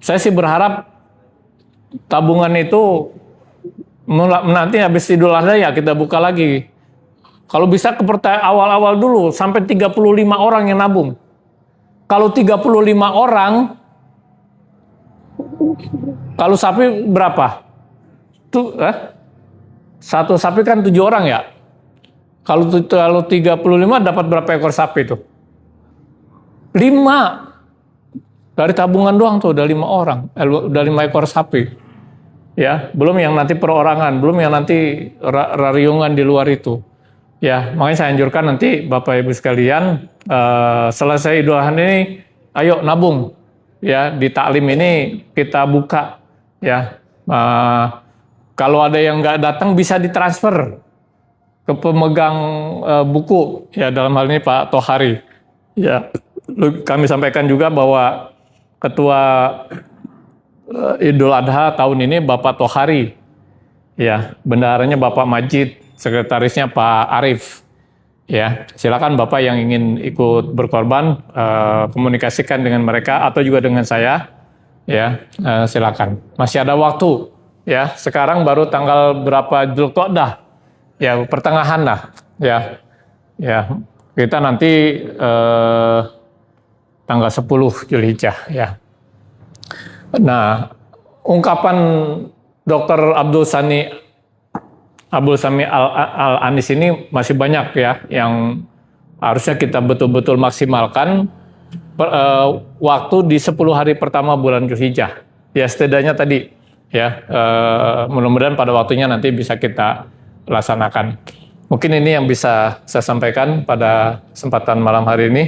Saya sih berharap tabungan itu nanti habis Idul Adha ya kita buka lagi. Kalau bisa awal-awal dulu sampai 35 orang yang nabung. Kalau 35 orang, kalau sapi berapa? Tuh, 1 sapi kan 7 orang ya. Kalau 35 dapat berapa ekor sapi tuh? 5. Dari tabungan doang tuh udah 5 orang, udah 5 ekor sapi. Ya, belum yang nanti perorangan, belum yang nanti rariungan di luar itu. Ya, makanya saya anjurkan nanti Bapak Ibu sekalian, selesai Idul Adha ini, ayo nabung. Ya, di taklim ini kita buka. Ya, kalau ada yang nggak datang bisa ditransfer ke pemegang buku. Ya, dalam hal ini Pak Tohari. Ya, kami sampaikan juga bahwa Ketua Idul Adha tahun ini Bapak Tohari. Ya, bendaharanya Bapak Majid, sekretarisnya Pak Arif. Ya, silakan Bapak yang ingin ikut berkorban komunikasikan dengan mereka atau juga dengan saya. Ya, silakan. Masih ada waktu. Ya, sekarang baru tanggal berapa Dzulqa'dah? Ya, pertengahan lah. Ya, ya, kita nanti tanggal 10 Zulhijjah. Ya. Nah, ungkapan Dr. Abdul Sami Al-Anis ini masih banyak ya yang harusnya kita betul-betul maksimalkan waktu di 10 hari pertama bulan Zulhijjah. Ya, setidaknya tadi ya, mudah-mudahan pada waktunya nanti bisa kita laksanakan. Mungkin ini yang bisa saya sampaikan pada kesempatan malam hari ini.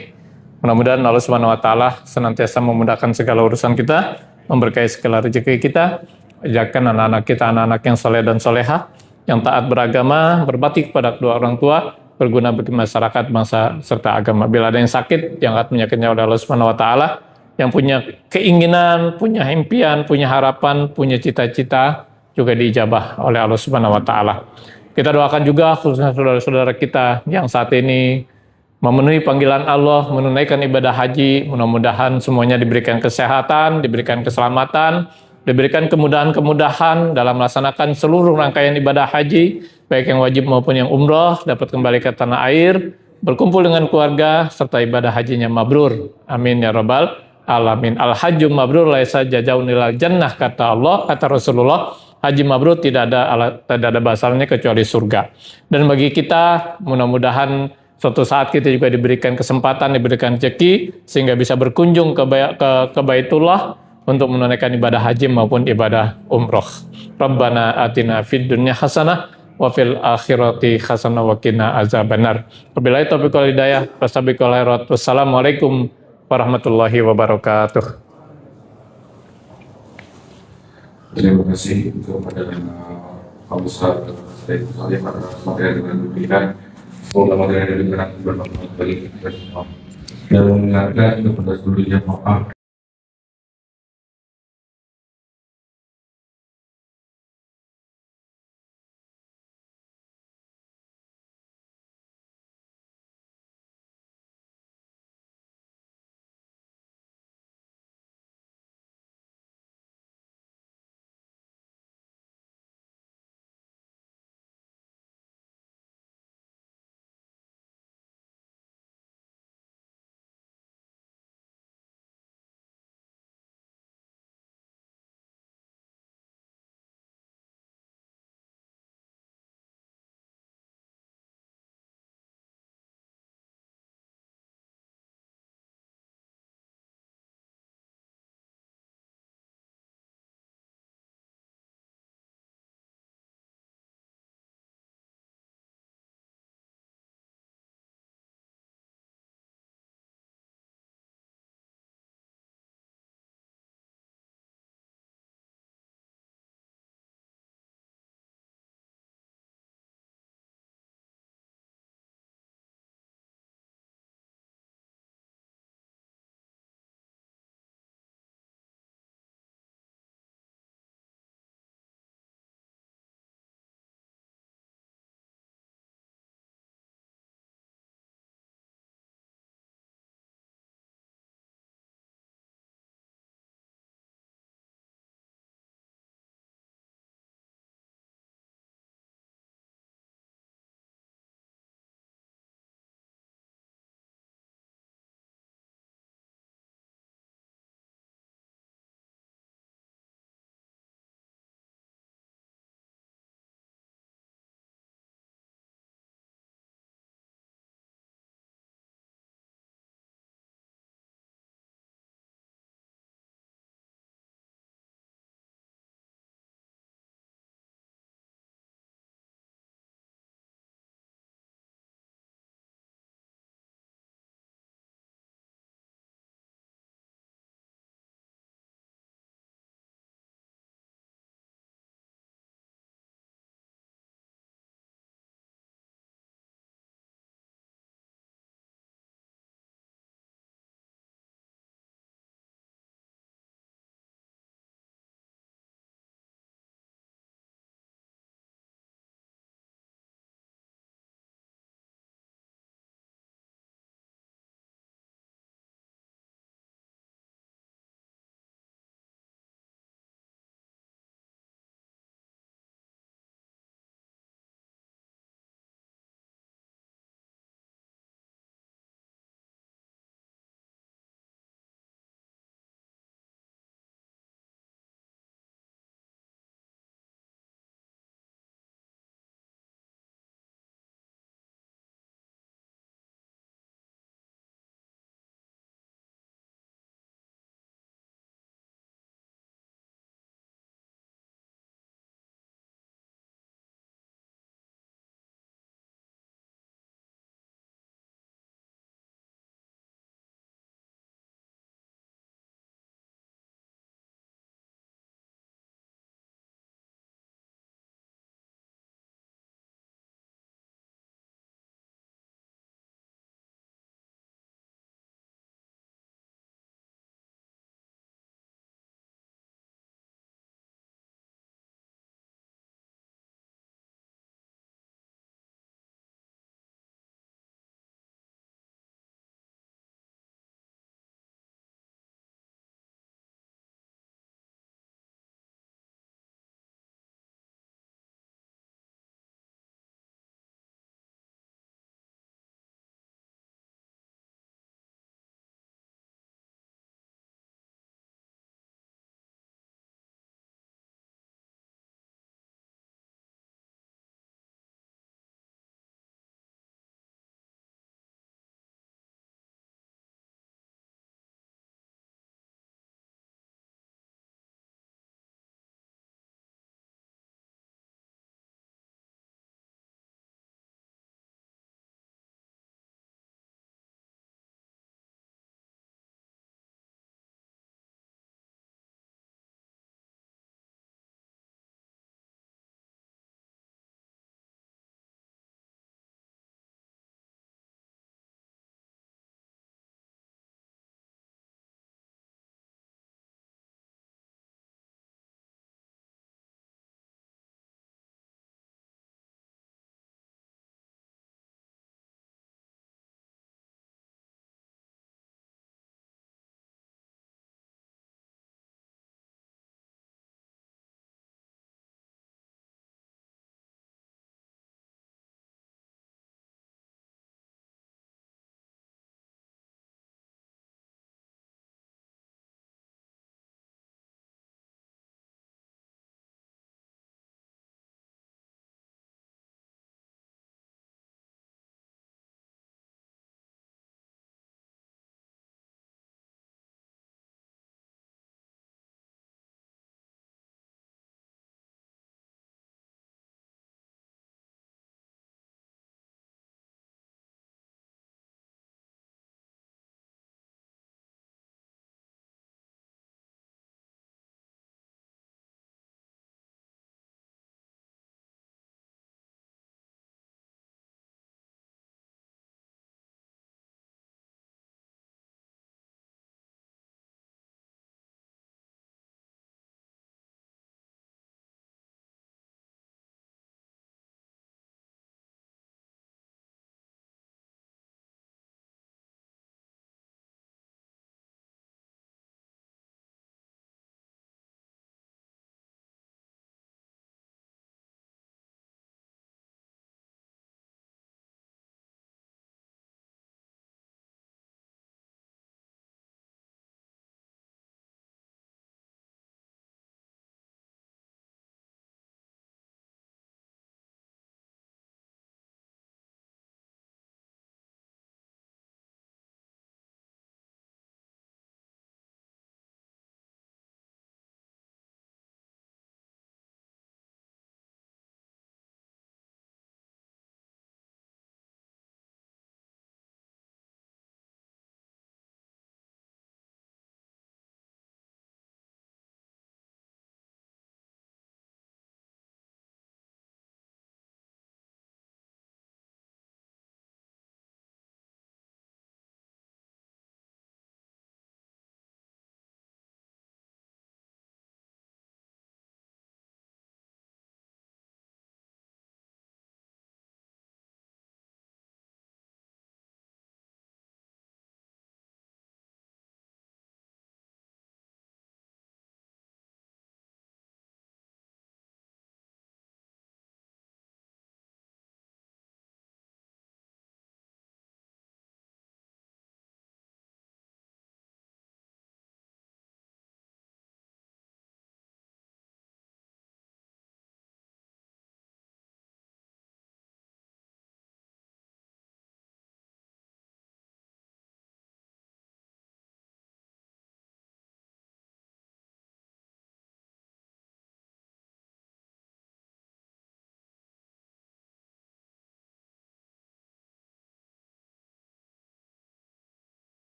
Mudah-mudahan Allah Subhanahu wa taala senantiasa memudahkan segala urusan kita, memberkahi segala rezeki kita, jadikan anak-anak kita anak-anak yang soleh dan solehah, yang taat beragama, berbakti kepada kedua orang tua, berguna bagi masyarakat, bangsa, serta agama. Bila ada yang sakit, yang akan penyakitnya oleh Allah Subhanahu wa taala, yang punya keinginan, punya impian, punya harapan, punya cita-cita, juga diijabah oleh Allah Subhanahu wa taala. Kita doakan juga khususnya saudara-saudara kita yang saat ini memenuhi panggilan Allah, menunaikan ibadah haji, mudah-mudahan semuanya diberikan kesehatan, diberikan keselamatan, diberikan kemudahan-kemudahan dalam melaksanakan seluruh rangkaian ibadah haji, baik yang wajib maupun yang umroh, dapat kembali ke tanah air, berkumpul dengan keluarga, serta ibadah hajinya mabrur. Amin ya rabbal alamin. Al-hajju mabrur laisa jazaa'un ilal jannah, kata Allah, kata Rasulullah. Haji mabrur tidak ada bahasannya kecuali surga. Dan bagi kita, mudah-mudahan suatu saat kita juga diberikan kesempatan, diberikan rezeki, sehingga bisa berkunjung ke Baitullah untuk menunaikan ibadah haji maupun ibadah umroh. Rabbana atina fid dunya hasanah wa fil akhirati hasanah wa qina azabannar. Wabillahi taufiq wal hidayah. Wassalabiqul khairat. Wassalamualaikum warahmatullahi wabarakatuh. Terima kasih kepada Pak Ustaz dan para materi dengan diberikan. Semoga materi yang diberikan bermanfaat bagi kita semua. Dan mengingatkan kepada seluruh jemaah